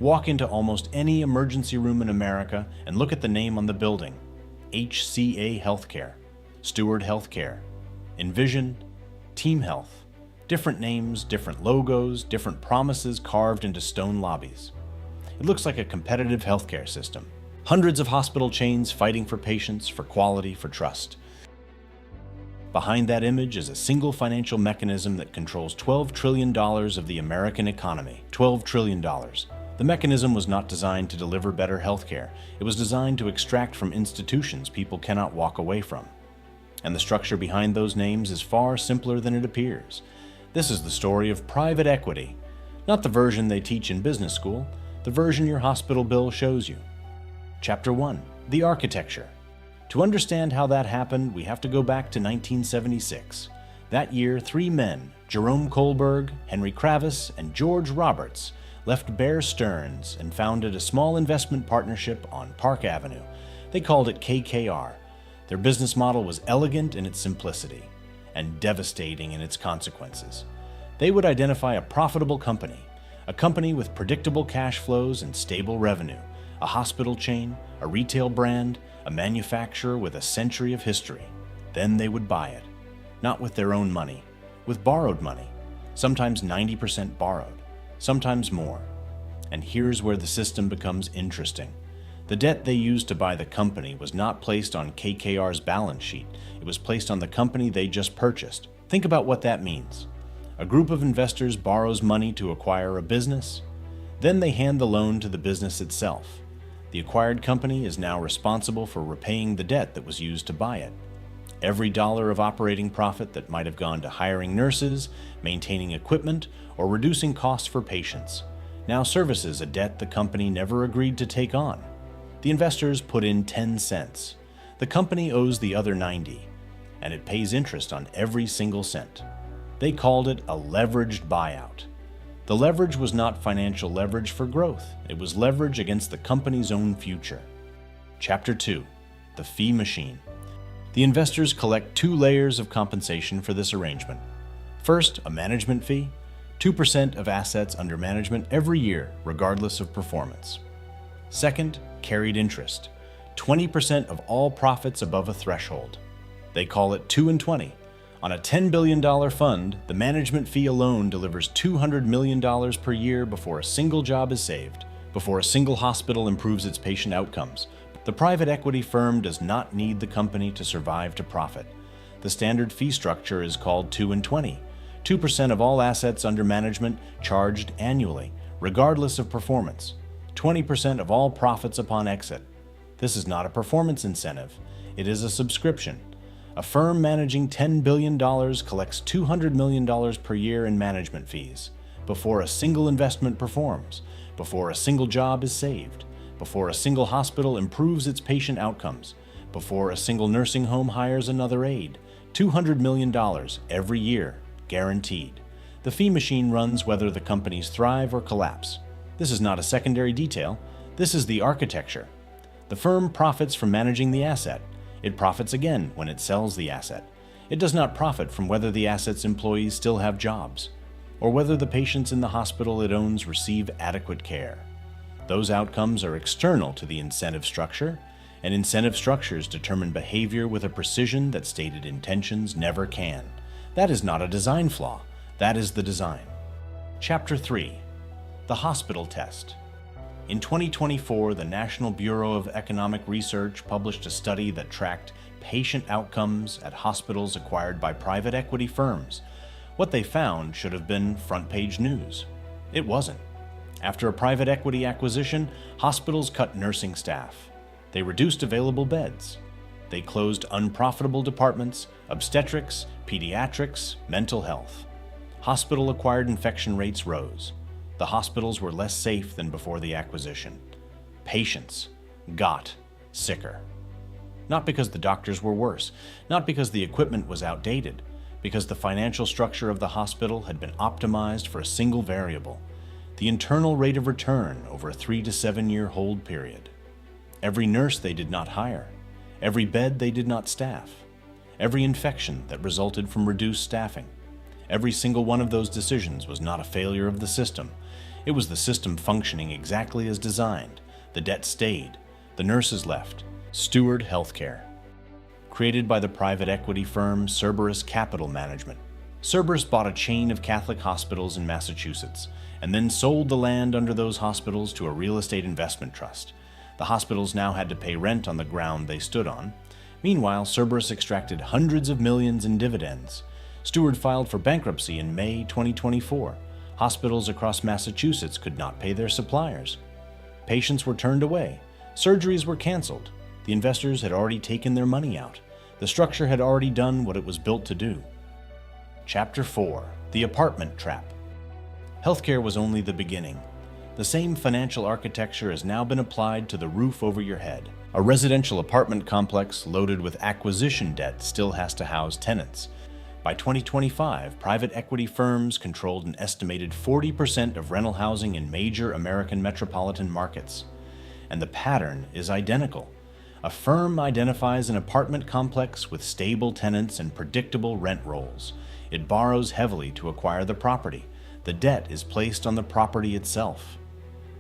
Walk into almost any emergency room in America and look at the name on the building: HCA Healthcare, Steward Healthcare, Envision, Team Health. Different names, different logos, different promises carved into stone lobbies. It looks like a competitive healthcare system. Hundreds of hospital chains fighting for patients, for quality, for trust. Behind that image is a single financial mechanism that controls $12 trillion of the American economy. $12 trillion. The mechanism was not designed to deliver better healthcare. It was designed to extract from institutions people cannot walk away from. And the structure behind those names is far simpler than it appears. This is the story of private equity. Not the version they teach in business school, the version your hospital bill shows you. Chapter 1. The Architecture. To understand how that happened, we have to go back to 1976. That year, 3 men, Jerome Kohlberg, Henry Kravis, and George Roberts, left Bear Stearns and founded a small investment partnership on Park Avenue. They called it KKR. Their business model was elegant in its simplicity and devastating in its consequences. They would identify a profitable company, a company with predictable cash flows and stable revenue, a hospital chain, a retail brand, a manufacturer with a century of history. Then they would buy it, not with their own money, with borrowed money, sometimes 90% borrowed, sometimes more. And here's where the system becomes interesting. The debt they used to buy the company was not placed on KKR's balance sheet. It was placed on the company they just purchased. Think about what that means. A group of investors borrows money to acquire a business. Then they hand the loan to the business itself. The acquired company is now responsible for repaying the debt that was used to buy it. Every dollar of operating profit that might have gone to hiring nurses, maintaining equipment, or reducing costs for patients now services a debt the company never agreed to take on. The investors put in 10 cents. The company owes the other 90, and it pays interest on every single cent. They called it a leveraged buyout. The leverage was not financial leverage for growth. It was leverage against the company's own future. Chapter 2. The Fee Machine. The investors collect 2 layers of compensation for this arrangement. First, a management fee, 2% of assets under management every year, regardless of performance. Second, carried interest, 20% of all profits above a threshold. They call it 2 and 20. On a $10 billion fund, the management fee alone delivers $200 million per year before a single job is saved, before a single hospital improves its patient outcomes. The private equity firm does not need the company to survive to profit. The standard fee structure is called 2 and 20, 2% of all assets under management charged annually, regardless of performance, 20% of all profits upon exit. This is not a performance incentive. It is a subscription. A firm managing $10 billion collects $200 million per year in management fees before a single investment performs, before a single job is saved, before a single hospital improves its patient outcomes, before a single nursing home hires another aide. $200 million every year, guaranteed. The fee machine runs whether the companies thrive or collapse. This is not a secondary detail. This is the architecture. The firm profits from managing the asset. It profits again when it sells the asset. It does not profit from whether the asset's employees still have jobs, or whether the patients in the hospital it owns receive adequate care. Those outcomes are external to the incentive structure, and incentive structures determine behavior with a precision that stated intentions never can. That is not a design flaw. That is the design. Chapter 3. The Hospital Test. In 2024, the National Bureau of Economic Research published a study that tracked patient outcomes at hospitals acquired by private equity firms. What they found should have been front-page news. It wasn't. After a private equity acquisition, hospitals cut nursing staff. They reduced available beds. They closed unprofitable departments, obstetrics, pediatrics, mental health. Hospital-acquired infection rates rose. The hospitals were less safe than before the acquisition. Patients got sicker. Not because the doctors were worse, not because the equipment was outdated, because the financial structure of the hospital had been optimized for a single variable, the internal rate of return over a 3 to 7 year hold period. Every nurse they did not hire, every bed they did not staff, every infection that resulted from reduced staffing. Every single one of those decisions was not a failure of the system. It was the system functioning exactly as designed. The debt stayed. The nurses left. Steward Healthcare. Created by the private equity firm Cerberus Capital Management. Cerberus bought a chain of Catholic hospitals in Massachusetts and then sold the land under those hospitals to a real estate investment trust. The hospitals now had to pay rent on the ground they stood on. Meanwhile, Cerberus extracted hundreds of millions in dividends. Steward filed for bankruptcy in May 2024. Hospitals across Massachusetts could not pay their suppliers. Patients were turned away. Surgeries were canceled. The investors had already taken their money out. The structure had already done what it was built to do. Chapter 4. The Apartment Trap. Healthcare was only the beginning. The same financial architecture has now been applied to the roof over your head. A residential apartment complex loaded with acquisition debt still has to house tenants. By 2025, private equity firms controlled an estimated 40% of rental housing in major American metropolitan markets. And the pattern is identical. A firm identifies an apartment complex with stable tenants and predictable rent rolls. It borrows heavily to acquire the property. The debt is placed on the property itself.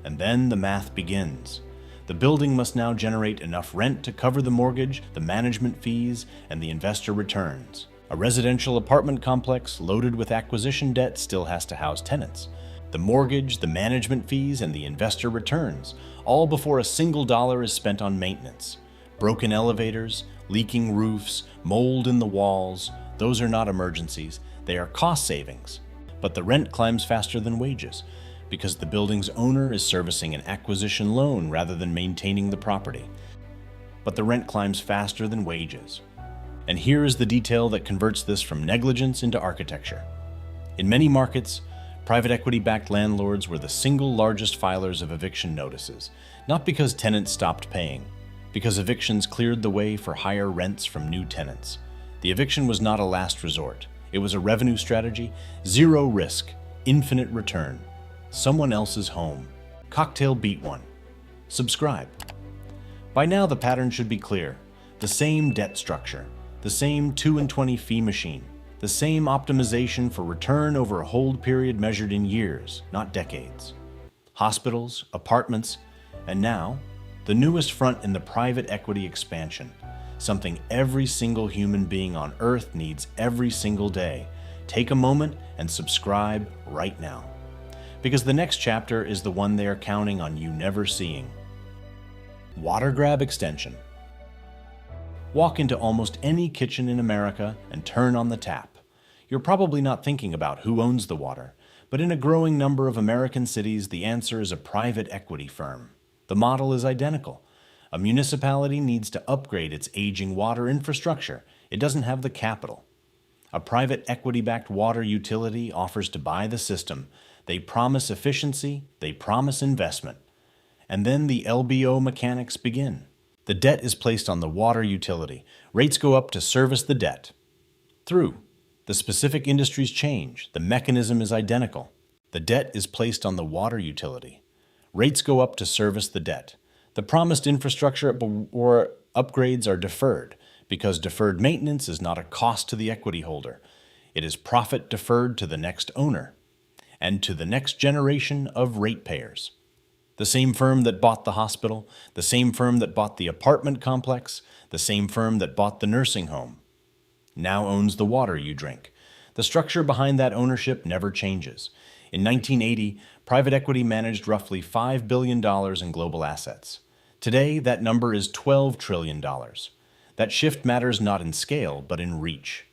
And then the math begins. The building must now generate enough rent to cover the mortgage, the management fees, and the investor returns. A residential apartment complex loaded with acquisition debt still has to house tenants. The mortgage, the management fees, and the investor returns, all before a single dollar is spent on maintenance. Broken elevators, leaking roofs, mold in the walls, those are not emergencies, they are cost savings. But the rent climbs faster than wages, because the building's owner is servicing an acquisition loan rather than maintaining the property. But the rent climbs faster than wages. And here is the detail that converts this from negligence into architecture. In many markets, private equity-backed landlords were the single largest filers of eviction notices, not because tenants stopped paying, because evictions cleared the way for higher rents from new tenants. The eviction was not a last resort. It was a revenue strategy, zero risk, infinite return. Someone else's home. Cocktail beat one. Subscribe. By now the pattern should be clear. The same debt structure. The same 2 and 20 fee machine, the same optimization for return over a hold period measured in years, not decades. Hospitals, apartments, and now, the newest front in the private equity expansion, something every single human being on Earth needs every single day. Take a moment and subscribe right now. Because the next chapter is the one they are counting on you never seeing. Water grab extension. Walk into almost any kitchen in America and turn on the tap. You're probably not thinking about who owns the water, but in a growing number of American cities, the answer is a private equity firm. The model is identical. A municipality needs to upgrade its aging water infrastructure. It doesn't have the capital. A private equity-backed water utility offers to buy the system. They promise efficiency, they promise investment. And then the LBO mechanics begin. The debt is placed on the water utility. Rates go up to service the debt. Through. The specific industries change. The mechanism is identical. The debt is placed on the water utility. Rates go up to service the debt. The promised infrastructure or upgrades are deferred, because deferred maintenance is not a cost to the equity holder. It is profit deferred to the next owner and to the next generation of ratepayers. The same firm that bought the hospital, the same firm that bought the apartment complex, the same firm that bought the nursing home, now owns the water you drink. The structure behind that ownership never changes. In 1980, private equity managed roughly $5 billion in global assets. Today, that number is $12 trillion. That shift matters not in scale, but in reach.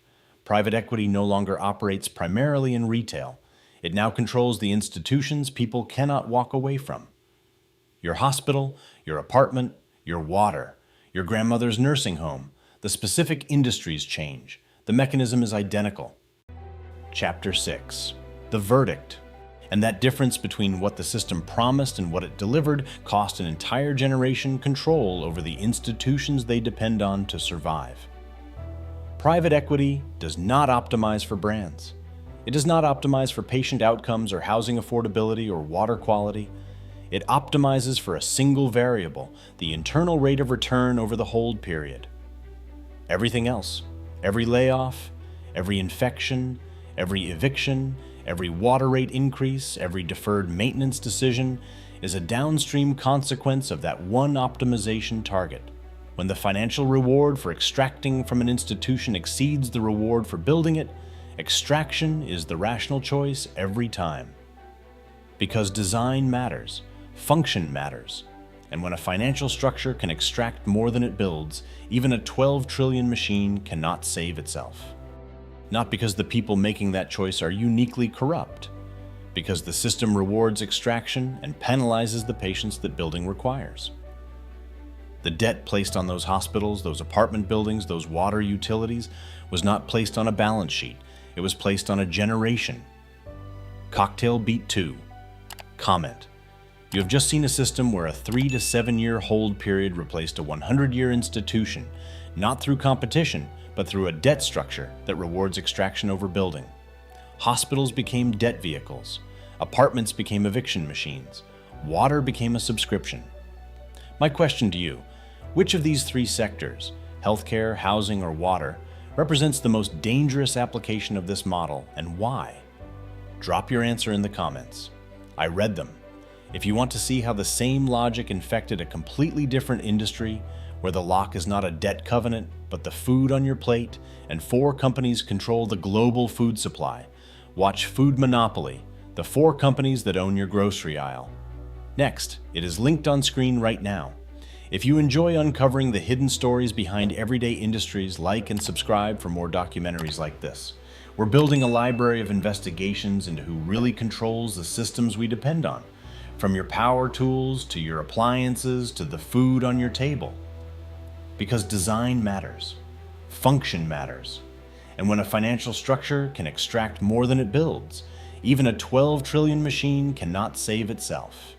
Private equity no longer operates primarily in retail. It now controls the institutions people cannot walk away from. Your hospital, your apartment, your water, your grandmother's nursing home. The specific industries change. The mechanism is identical. Chapter 6. The verdict. And that difference between what the system promised and what it delivered cost an entire generation control over the institutions they depend on to survive. Private equity does not optimize for brands. It does not optimize for patient outcomes or housing affordability or water quality. It optimizes for a single variable, the internal rate of return over the hold period. Everything else, every layoff, every infection, every eviction, Every water rate increase, every deferred maintenance decision is a downstream consequence of that one optimization target. When the financial reward for extracting from an institution exceeds the reward for building it, extraction is the rational choice every time. Because design matters, function matters, and when a financial structure can extract more than it builds, even a 12 trillion machine cannot save itself. Not because the people making that choice are uniquely corrupt, because the system rewards extraction and penalizes the patience that building requires. The debt placed on those hospitals, those apartment buildings, those water utilities was not placed on a balance sheet. It was placed on a generation. Cocktail beat 2. Comment. You have just seen a system where a 3 to 7 year hold period replaced a 100-year institution, not through competition, but through a debt structure that rewards extraction over building. Hospitals became debt vehicles. Apartments became eviction machines. Water became a subscription. My question to you, which of these three sectors, healthcare, housing, or water, represents the most dangerous application of this model, and why? Drop your answer in the comments. I read them. If you want to see how the same logic infected a completely different industry, where the lock is not a debt covenant, but the food on your plate, and 4 companies control the global food supply, watch Food Monopoly, the 4 companies that own your grocery aisle. Next, it is linked on screen right now. If you enjoy uncovering the hidden stories behind everyday industries, like and subscribe for more documentaries like this. We're building a library of investigations into who really controls the systems we depend on, from your power tools to your appliances to the food on your table. Because design matters, function matters, and when a financial structure can extract more than it builds, even a 12 trillion machine cannot save itself.